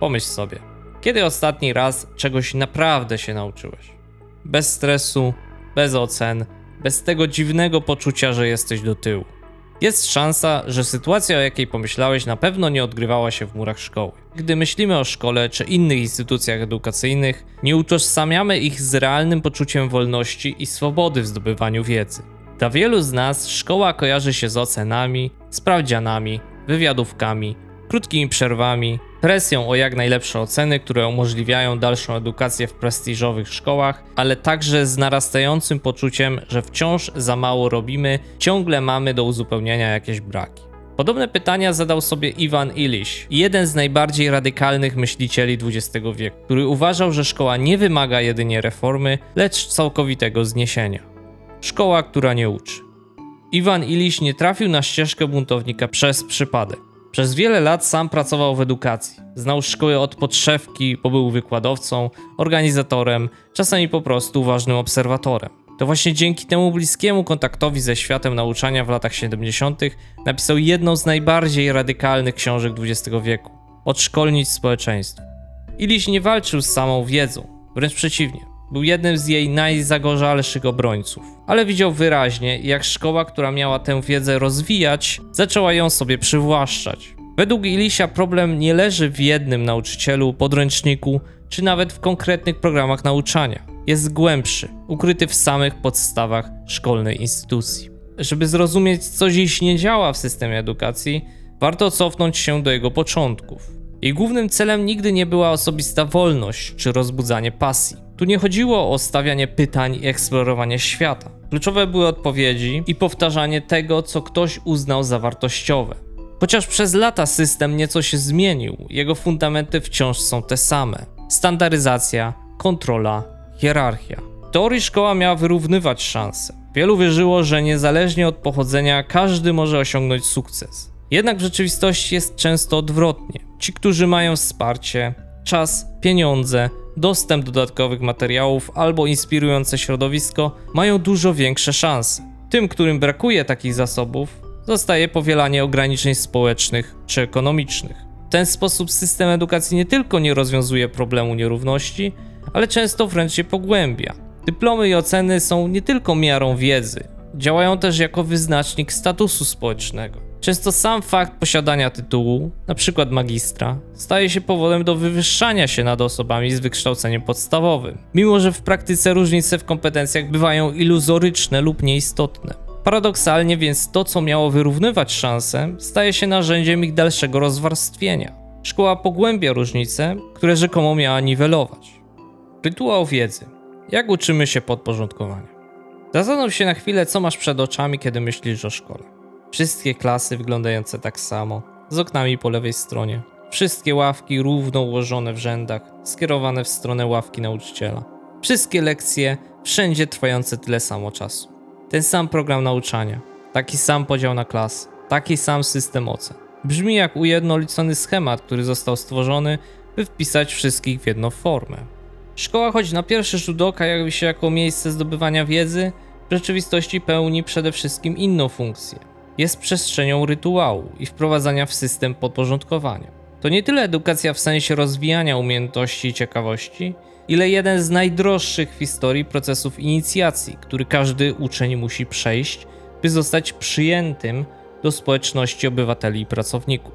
Pomyśl sobie, kiedy ostatni raz czegoś naprawdę się nauczyłeś? Bez stresu, bez ocen, bez tego dziwnego poczucia, że jesteś do tyłu. Jest szansa, że sytuacja, o jakiej pomyślałeś, na pewno nie odgrywała się w murach szkoły. Gdy myślimy o szkole czy innych instytucjach edukacyjnych, nie utożsamiamy ich z realnym poczuciem wolności i swobody w zdobywaniu wiedzy. Dla wielu z nas szkoła kojarzy się z ocenami, sprawdzianami, wywiadówkami, krótkimi przerwami, presją o jak najlepsze oceny, które umożliwiają dalszą edukację w prestiżowych szkołach, ale także z narastającym poczuciem, że wciąż za mało robimy, ciągle mamy do uzupełnienia jakieś braki. Podobne pytania zadał sobie Iwan Illich, jeden z najbardziej radykalnych myślicieli XX wieku, który uważał, że szkoła nie wymaga jedynie reformy, lecz całkowitego zniesienia. Szkoła, która nie uczy. Iwan Illich nie trafił na ścieżkę buntownika przez przypadek. Przez wiele lat sam pracował w edukacji. Znał szkoły od podszewki, bo był wykładowcą, organizatorem, czasami po prostu ważnym obserwatorem. To właśnie dzięki temu bliskiemu kontaktowi ze światem nauczania w latach 70. napisał jedną z najbardziej radykalnych książek XX wieku – Od szkolnictw społeczeństwu. Illich nie walczył z samą wiedzą, wręcz przeciwnie. Był jednym z jej najzagorzalszych obrońców, ale widział wyraźnie, jak szkoła, która miała tę wiedzę rozwijać, zaczęła ją sobie przywłaszczać. Według Illicha problem nie leży w jednym nauczycielu, podręczniku, czy nawet w konkretnych programach nauczania. Jest głębszy, ukryty w samych podstawach szkolnej instytucji. Żeby zrozumieć, co dziś nie działa w systemie edukacji, warto cofnąć się do jego początków. Jej głównym celem nigdy nie była osobista wolność czy rozbudzanie pasji. Tu nie chodziło o stawianie pytań i eksplorowanie świata. Kluczowe były odpowiedzi i powtarzanie tego, co ktoś uznał za wartościowe. Chociaż przez lata system nieco się zmienił, jego fundamenty wciąż są te same. Standaryzacja, kontrola, hierarchia. W teorii szkoła miała wyrównywać szanse. Wielu wierzyło, że niezależnie od pochodzenia każdy może osiągnąć sukces. Jednak w rzeczywistości jest często odwrotnie. Ci, którzy mają wsparcie, czas, pieniądze, dostęp do dodatkowych materiałów albo inspirujące środowisko, mają dużo większe szanse. Tym, którym brakuje takich zasobów, zostaje powielanie ograniczeń społecznych czy ekonomicznych. W ten sposób system edukacji nie tylko nie rozwiązuje problemu nierówności, ale często wręcz je pogłębia. Dyplomy i oceny są nie tylko miarą wiedzy, działają też jako wyznacznik statusu społecznego. Często sam fakt posiadania tytułu, np. magistra, staje się powodem do wywyższania się nad osobami z wykształceniem podstawowym, mimo że w praktyce różnice w kompetencjach bywają iluzoryczne lub nieistotne. Paradoksalnie więc to, co miało wyrównywać szanse, staje się narzędziem ich dalszego rozwarstwienia. Szkoła pogłębia różnice, które rzekomo miała niwelować. Rytuał wiedzy. Jak uczymy się podporządkowania? Zastanów się na chwilę, co masz przed oczami, kiedy myślisz o szkole. Wszystkie klasy wyglądające tak samo, z oknami po lewej stronie. Wszystkie ławki równo ułożone w rzędach, skierowane w stronę ławki nauczyciela. Wszystkie lekcje, wszędzie trwające tyle samo czasu. Ten sam program nauczania, taki sam podział na klasy, taki sam system ocen. Brzmi jak ujednolicony schemat, który został stworzony, by wpisać wszystkich w jedną formę. Szkoła, choć na pierwszy rzut oka jawi się jako miejsce zdobywania wiedzy, w rzeczywistości pełni przede wszystkim inną funkcję. Jest przestrzenią rytuału i wprowadzania w system podporządkowania. To nie tyle edukacja w sensie rozwijania umiejętności i ciekawości, ile jeden z najdroższych w historii procesów inicjacji, który każdy uczeń musi przejść, by zostać przyjętym do społeczności obywateli i pracowników.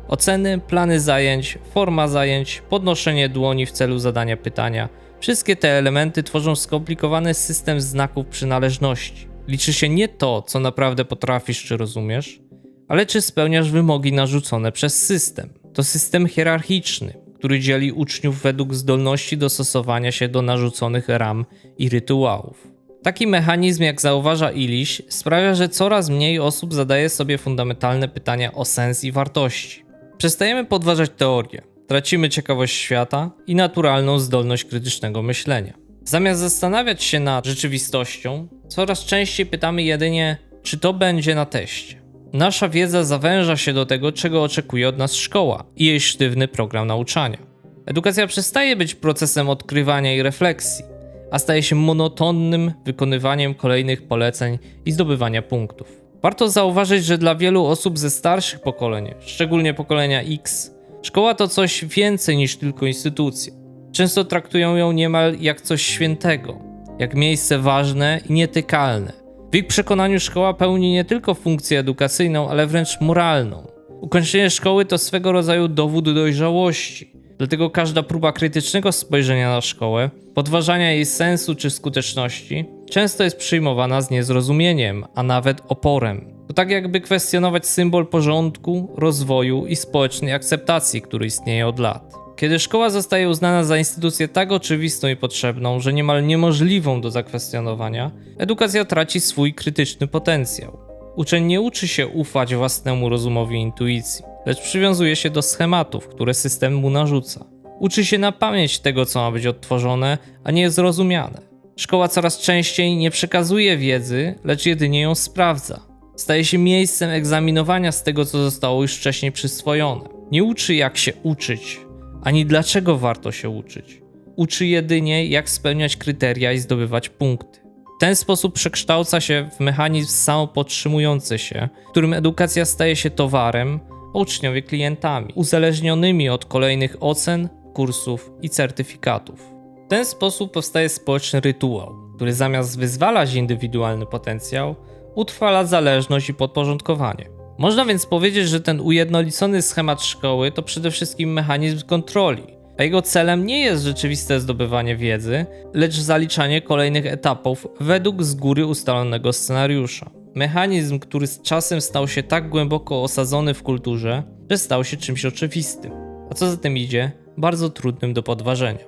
Oceny, plany zajęć, forma zajęć, podnoszenie dłoni w celu zadania pytania – wszystkie te elementy tworzą skomplikowany system znaków przynależności. Liczy się nie to, co naprawdę potrafisz czy rozumiesz, ale czy spełniasz wymogi narzucone przez system. To system hierarchiczny, który dzieli uczniów według zdolności dostosowania się do narzuconych ram i rytuałów. Taki mechanizm, jak zauważa Illich, sprawia, że coraz mniej osób zadaje sobie fundamentalne pytania o sens i wartości. Przestajemy podważać teorię, tracimy ciekawość świata i naturalną zdolność krytycznego myślenia. Zamiast zastanawiać się nad rzeczywistością, coraz częściej pytamy jedynie, czy to będzie na teście. Nasza wiedza zawęża się do tego, czego oczekuje od nas szkoła i jej sztywny program nauczania. Edukacja przestaje być procesem odkrywania i refleksji, a staje się monotonnym wykonywaniem kolejnych poleceń i zdobywania punktów. Warto zauważyć, że dla wielu osób ze starszych pokoleń, szczególnie pokolenia X, Szkoła to coś więcej niż tylko instytucja. Często traktują ją niemal jak coś świętego, jak miejsce ważne i nietykalne. W ich przekonaniu szkoła pełni nie tylko funkcję edukacyjną, ale wręcz moralną. Ukończenie szkoły to swego rodzaju dowód dojrzałości. Dlatego każda próba krytycznego spojrzenia na szkołę, podważania jej sensu czy skuteczności, często jest przyjmowana z niezrozumieniem, a nawet oporem. To tak jakby kwestionować symbol porządku, rozwoju i społecznej akceptacji, który istnieje od lat. Kiedy szkoła zostaje uznana za instytucję tak oczywistą i potrzebną, że niemal niemożliwą do zakwestionowania, edukacja traci swój krytyczny potencjał. Uczeń nie uczy się ufać własnemu rozumowi i intuicji, lecz przywiązuje się do schematów, które system mu narzuca. Uczy się na pamięć tego, co ma być odtworzone, a nie zrozumiane. Szkoła coraz częściej nie przekazuje wiedzy, lecz jedynie ją sprawdza. Staje się miejscem egzaminowania z tego, co zostało już wcześniej przyswojone. Nie uczy, jak się uczyć, ani dlaczego warto się uczyć. Uczy jedynie, jak spełniać kryteria i zdobywać punkty. W ten sposób przekształca się w mechanizm samopodtrzymujący się, w którym edukacja staje się towarem, a uczniowie klientami, uzależnionymi od kolejnych ocen, kursów i certyfikatów. W ten sposób powstaje społeczny rytuał, który zamiast wyzwalać indywidualny potencjał, utrwala zależność i podporządkowanie. Można więc powiedzieć, że ten ujednolicony schemat szkoły to przede wszystkim mechanizm kontroli, a jego celem nie jest rzeczywiste zdobywanie wiedzy, lecz zaliczanie kolejnych etapów według z góry ustalonego scenariusza. Mechanizm, który z czasem stał się tak głęboko osadzony w kulturze, że stał się czymś oczywistym, a co za tym idzie, bardzo trudnym do podważenia.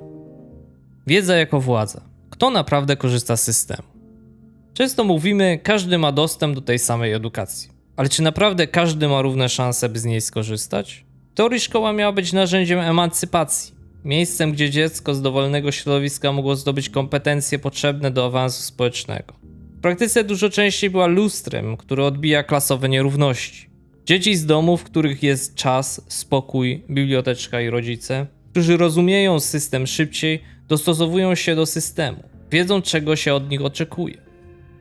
Wiedza jako władza. Kto naprawdę korzysta z systemu? Często mówimy, każdy ma dostęp do tej samej edukacji. Ale czy naprawdę każdy ma równe szanse, by z niej skorzystać? W teorii szkoła miała być narzędziem emancypacji. Miejscem, gdzie dziecko z dowolnego środowiska mogło zdobyć kompetencje potrzebne do awansu społecznego. W praktyce dużo częściej była lustrem, które odbija klasowe nierówności. Dzieci z domów, w których jest czas, spokój, biblioteczka i rodzice, którzy rozumieją system szybciej, dostosowują się do systemu, wiedzą, czego się od nich oczekuje.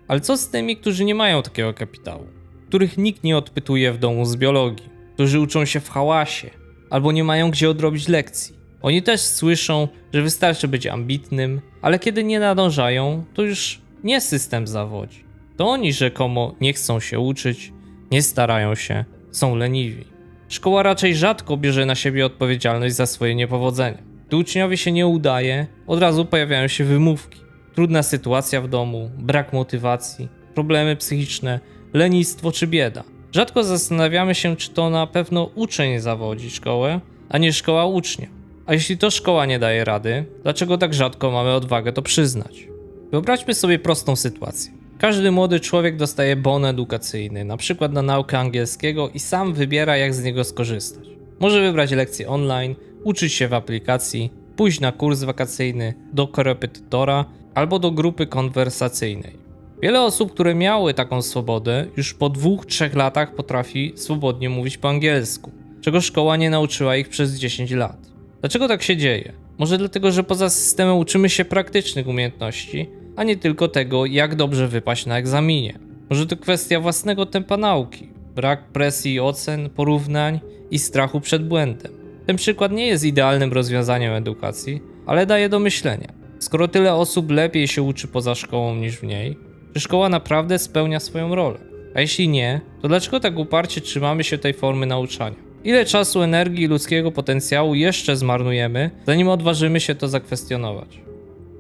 Ale co z tymi, którzy nie mają takiego kapitału? Których nikt nie odpytuje w domu z biologii, którzy uczą się w hałasie albo nie mają gdzie odrobić lekcji. Oni też słyszą, że wystarczy być ambitnym, ale kiedy nie nadążają, to już nie system zawodzi. To oni rzekomo nie chcą się uczyć, nie starają się, są leniwi. Szkoła raczej rzadko bierze na siebie odpowiedzialność za swoje niepowodzenia. Gdy uczniowi się nie udaje, od razu pojawiają się wymówki. Trudna sytuacja w domu, brak motywacji, problemy psychiczne, lenistwo czy bieda. Rzadko zastanawiamy się, czy to na pewno uczeń zawodzi szkołę, a nie szkoła ucznia. A jeśli to szkoła nie daje rady, dlaczego tak rzadko mamy odwagę to przyznać? Wyobraźmy sobie prostą sytuację. Każdy młody człowiek dostaje bon edukacyjny, np. na naukę angielskiego i sam wybiera, jak z niego skorzystać. Może wybrać lekcje online, uczyć się w aplikacji, pójść na kurs wakacyjny, do korepetytora albo do grupy konwersacyjnej. Wiele osób, które miały taką swobodę, już po 2-3 latach potrafi swobodnie mówić po angielsku, czego szkoła nie nauczyła ich przez 10 lat. Dlaczego tak się dzieje? Może dlatego, że poza systemem uczymy się praktycznych umiejętności, a nie tylko tego, jak dobrze wypaść na egzaminie. Może to kwestia własnego tempa nauki, brak presji i ocen, porównań i strachu przed błędem. Ten przykład nie jest idealnym rozwiązaniem edukacji, ale daje do myślenia. Skoro tyle osób lepiej się uczy poza szkołą niż w niej, czy szkoła naprawdę spełnia swoją rolę? A jeśli nie, to dlaczego tak uparcie trzymamy się tej formy nauczania? Ile czasu, energii i ludzkiego potencjału jeszcze zmarnujemy, zanim odważymy się to zakwestionować?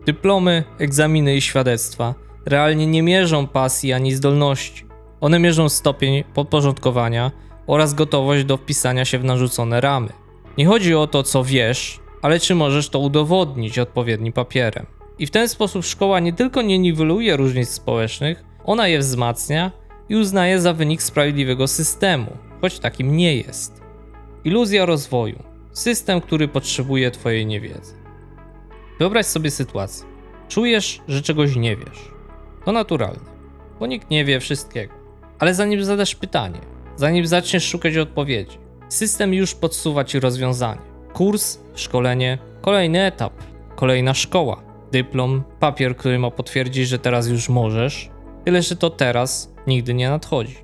Dyplomy, egzaminy i świadectwa realnie nie mierzą pasji ani zdolności. One mierzą stopień podporządkowania oraz gotowość do wpisania się w narzucone ramy. Nie chodzi o to, co wiesz, ale czy możesz to udowodnić odpowiednim papierem. I w ten sposób szkoła nie tylko nie niweluje różnic społecznych, ona je wzmacnia i uznaje za wynik sprawiedliwego systemu, choć takim nie jest. Iluzja rozwoju. System, który potrzebuje twojej niewiedzy. Wyobraź sobie sytuację. Czujesz, że czegoś nie wiesz. To naturalne, bo nikt nie wie wszystkiego. Ale zanim zadasz pytanie, zanim zaczniesz szukać odpowiedzi, system już podsuwa ci rozwiązanie. Kurs, szkolenie, kolejny etap, kolejna szkoła, dyplom, papier, który ma potwierdzić, że teraz już możesz, tyle że to teraz nigdy nie nadchodzi.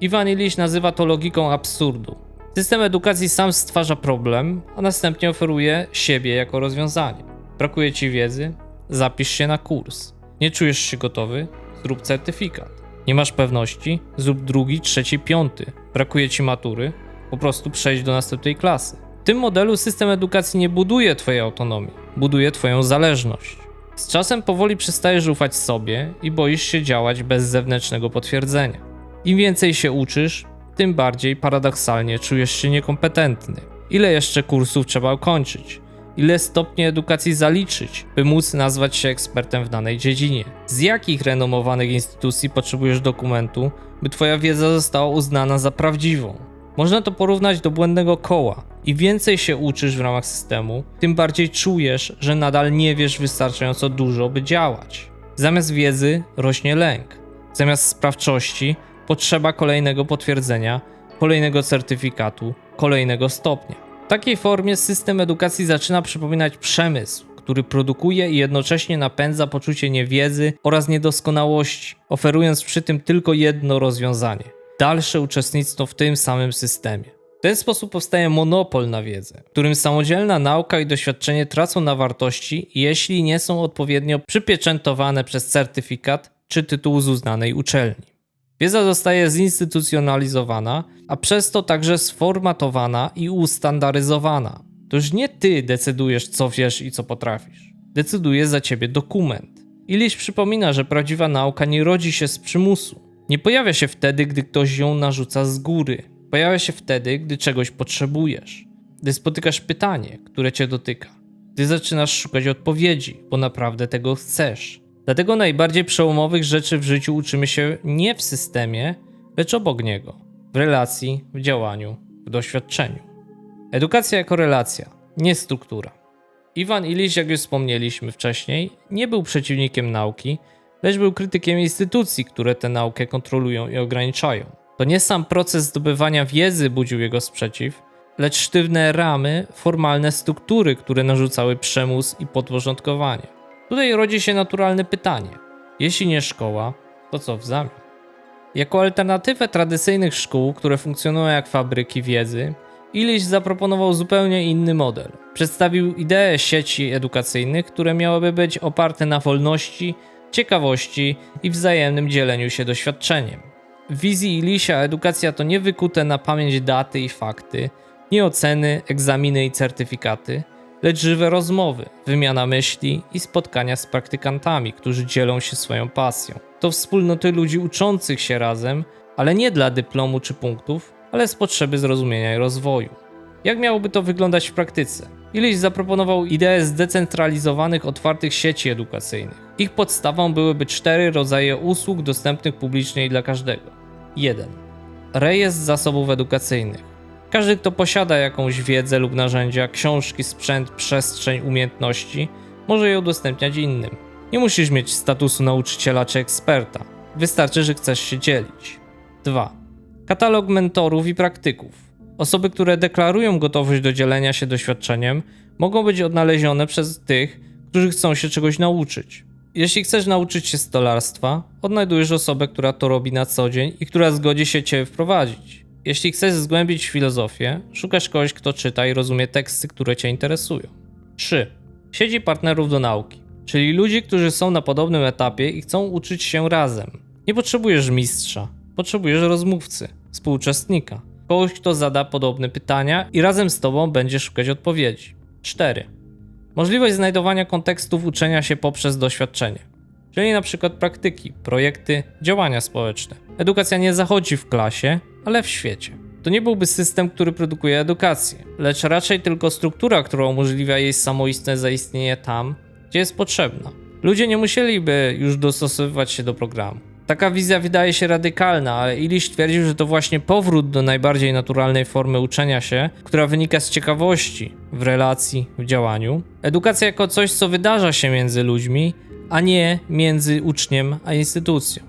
Iwan Illich nazywa to logiką absurdu. System edukacji sam stwarza problem, a następnie oferuje siebie jako rozwiązanie. Brakuje ci wiedzy? Zapisz się na kurs. Nie czujesz się gotowy? Zrób certyfikat. Nie masz pewności? Zrób drugi, trzeci, piąty. Brakuje ci matury? Po prostu przejdź do następnej klasy. W tym modelu system edukacji nie buduje twojej autonomii, buduje twoją zależność. Z czasem powoli przestajesz ufać sobie i boisz się działać bez zewnętrznego potwierdzenia. Im więcej się uczysz, tym bardziej paradoksalnie czujesz się niekompetentny. Ile jeszcze kursów trzeba ukończyć? Ile stopni edukacji zaliczyć, by móc nazwać się ekspertem w danej dziedzinie? Z jakich renomowanych instytucji potrzebujesz dokumentu, by twoja wiedza została uznana za prawdziwą? Można to porównać do błędnego koła. Im więcej się uczysz w ramach systemu, tym bardziej czujesz, że nadal nie wiesz wystarczająco dużo, by działać. Zamiast wiedzy rośnie lęk. Zamiast sprawczości potrzeba kolejnego potwierdzenia, kolejnego certyfikatu, kolejnego stopnia. W takiej formie system edukacji zaczyna przypominać przemysł, który produkuje i jednocześnie napędza poczucie niewiedzy oraz niedoskonałości, oferując przy tym tylko jedno rozwiązanie: dalsze uczestnictwo w tym samym systemie. W ten sposób powstaje monopol na wiedzę, w którym samodzielna nauka i doświadczenie tracą na wartości, jeśli nie są odpowiednio przypieczętowane przez certyfikat czy tytuł z uznanej uczelni. Wiedza zostaje zinstytucjonalizowana, a przez to także sformatowana i ustandaryzowana. To już nie ty decydujesz, co wiesz i co potrafisz. Decyduje za ciebie dokument. Illich przypomina, że prawdziwa nauka nie rodzi się z przymusu. Nie pojawia się wtedy, gdy ktoś ją narzuca z góry. Pojawia się wtedy, gdy czegoś potrzebujesz. Gdy spotykasz pytanie, które cię dotyka. Gdy zaczynasz szukać odpowiedzi, bo naprawdę tego chcesz. Dlatego najbardziej przełomowych rzeczy w życiu uczymy się nie w systemie, lecz obok niego. W relacji, w działaniu, w doświadczeniu. Edukacja jako relacja, nie struktura. Iwan Illich, jak już wspomnieliśmy wcześniej, nie był przeciwnikiem nauki, lecz był krytykiem instytucji, które tę naukę kontrolują i ograniczają. To nie sam proces zdobywania wiedzy budził jego sprzeciw, lecz sztywne ramy, formalne struktury, które narzucały przymus i podporządkowanie. Tutaj rodzi się naturalne pytanie: jeśli nie szkoła, to co w zamian? Jako alternatywę tradycyjnych szkół, które funkcjonują jak fabryki wiedzy, Illich zaproponował zupełnie inny model. Przedstawił ideę sieci edukacyjnych, które miałyby być oparte na wolności, ciekawości i wzajemnym dzieleniu się doświadczeniem. W wizji Illicha edukacja to nie wykute na pamięć daty i fakty, nie oceny, egzaminy i certyfikaty, lecz żywe rozmowy, wymiana myśli i spotkania z praktykantami, którzy dzielą się swoją pasją. To wspólnoty ludzi uczących się razem, ale nie dla dyplomu czy punktów, ale z potrzeby zrozumienia i rozwoju. Jak miałoby to wyglądać w praktyce? Illich zaproponował ideę zdecentralizowanych, otwartych sieci edukacyjnych. Ich podstawą byłyby 4 rodzaje usług dostępnych publicznie i dla każdego. 1. Rejestr zasobów edukacyjnych. Każdy, kto posiada jakąś wiedzę lub narzędzia, książki, sprzęt, przestrzeń, umiejętności, może je udostępniać innym. Nie musisz mieć statusu nauczyciela czy eksperta. Wystarczy, że chcesz się dzielić. 2. Katalog mentorów i praktyków. Osoby, które deklarują gotowość do dzielenia się doświadczeniem, mogą być odnalezione przez tych, którzy chcą się czegoś nauczyć. Jeśli chcesz nauczyć się stolarstwa, odnajdujesz osobę, która to robi na co dzień i która zgodzi się cię wprowadzić. Jeśli chcesz zgłębić filozofię, szukasz kogoś, kto czyta i rozumie teksty, które cię interesują. 3. Sieci partnerów do nauki, czyli ludzi, którzy są na podobnym etapie i chcą uczyć się razem. Nie potrzebujesz mistrza, potrzebujesz rozmówcy, współuczestnika, kogoś, kto zada podobne pytania i razem z tobą będzie szukać odpowiedzi. 4. Możliwość znajdowania kontekstów uczenia się poprzez doświadczenie, czyli np. praktyki, projekty, działania społeczne. Edukacja nie zachodzi w klasie, ale w świecie. To nie byłby system, który produkuje edukację, lecz raczej tylko struktura, która umożliwia jej samoistne zaistnienie tam, gdzie jest potrzebna. Ludzie nie musieliby już dostosowywać się do programu. Taka wizja wydaje się radykalna, ale Illich twierdził, że to właśnie powrót do najbardziej naturalnej formy uczenia się, która wynika z ciekawości, w relacji, w działaniu. Edukacja jako coś, co wydarza się między ludźmi, a nie między uczniem a instytucją.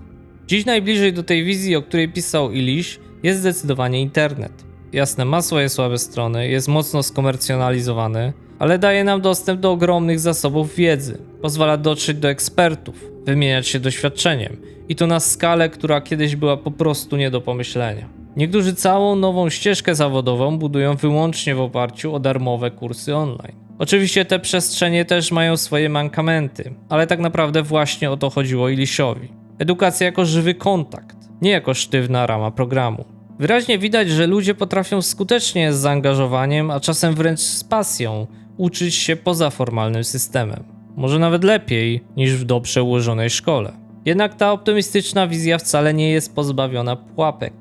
Dziś najbliżej do tej wizji, o której pisał Illich, jest zdecydowanie internet. Jasne, ma swoje słabe strony, jest mocno skomercjonalizowany, ale daje nam dostęp do ogromnych zasobów wiedzy. Pozwala dotrzeć do ekspertów, wymieniać się doświadczeniem i to na skalę, która kiedyś była po prostu nie do pomyślenia. Niektórzy całą nową ścieżkę zawodową budują wyłącznie w oparciu o darmowe kursy online. Oczywiście te przestrzenie też mają swoje mankamenty, ale tak naprawdę właśnie o to chodziło Ilisiowi. Edukacja jako żywy kontakt, nie jako sztywna rama programu. Wyraźnie widać, że ludzie potrafią skutecznie z zaangażowaniem, a czasem wręcz z pasją, uczyć się poza formalnym systemem. Może nawet lepiej niż w dobrze ułożonej szkole. Jednak ta optymistyczna wizja wcale nie jest pozbawiona pułapek.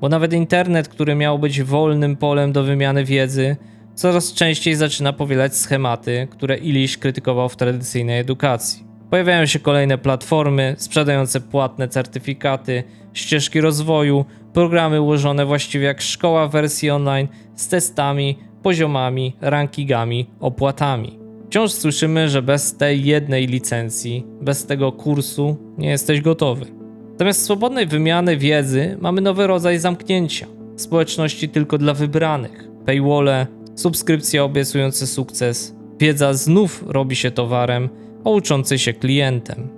Bo nawet internet, który miał być wolnym polem do wymiany wiedzy, coraz częściej zaczyna powielać schematy, które Iliś krytykował w tradycyjnej edukacji. Pojawiają się kolejne platformy sprzedające płatne certyfikaty, ścieżki rozwoju, programy ułożone właściwie jak szkoła w wersji online z testami, poziomami, rankingami, opłatami. Wciąż słyszymy, że bez tej jednej licencji, bez tego kursu nie jesteś gotowy. Zamiast swobodnej wymiany wiedzy mamy nowy rodzaj zamknięcia. Społeczności tylko dla wybranych, paywalle, subskrypcje obiecujące sukces. Wiedza znów robi się towarem, a uczący się klientem.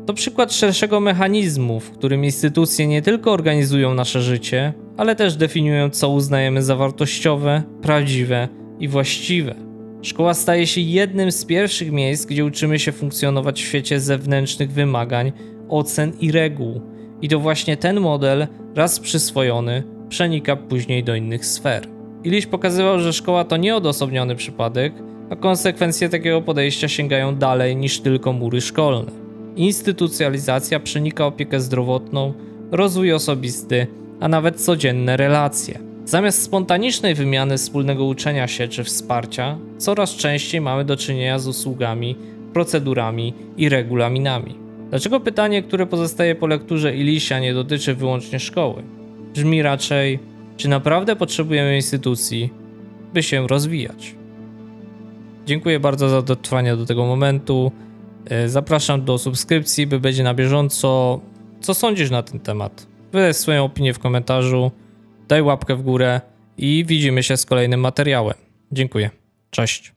To przykład szerszego mechanizmu, w którym instytucje nie tylko organizują nasze życie, ale też definiują, co uznajemy za wartościowe, prawdziwe i właściwe. Szkoła staje się jednym z pierwszych miejsc, gdzie uczymy się funkcjonować w świecie zewnętrznych wymagań, ocen i reguł. I to właśnie ten model, raz przyswojony, przenika później do innych sfer. Iliś pokazywał, że szkoła to nie odosobniony przypadek, a konsekwencje takiego podejścia sięgają dalej niż tylko mury szkolne. Instytucjalizacja przenika opiekę zdrowotną, rozwój osobisty, a nawet codzienne relacje. Zamiast spontanicznej wymiany wspólnego uczenia się czy wsparcia, coraz częściej mamy do czynienia z usługami, procedurami i regulaminami. Dlaczego pytanie, które pozostaje po lekturze Ilisia, nie dotyczy wyłącznie szkoły? Brzmi raczej, czy naprawdę potrzebujemy instytucji, by się rozwijać? Dziękuję bardzo za dotrwanie do tego momentu. Zapraszam do subskrypcji, by być na bieżąco. Co sądzisz na ten temat? Wydaj swoją opinię w komentarzu, daj łapkę w górę i widzimy się z kolejnym materiałem. Dziękuję. Cześć.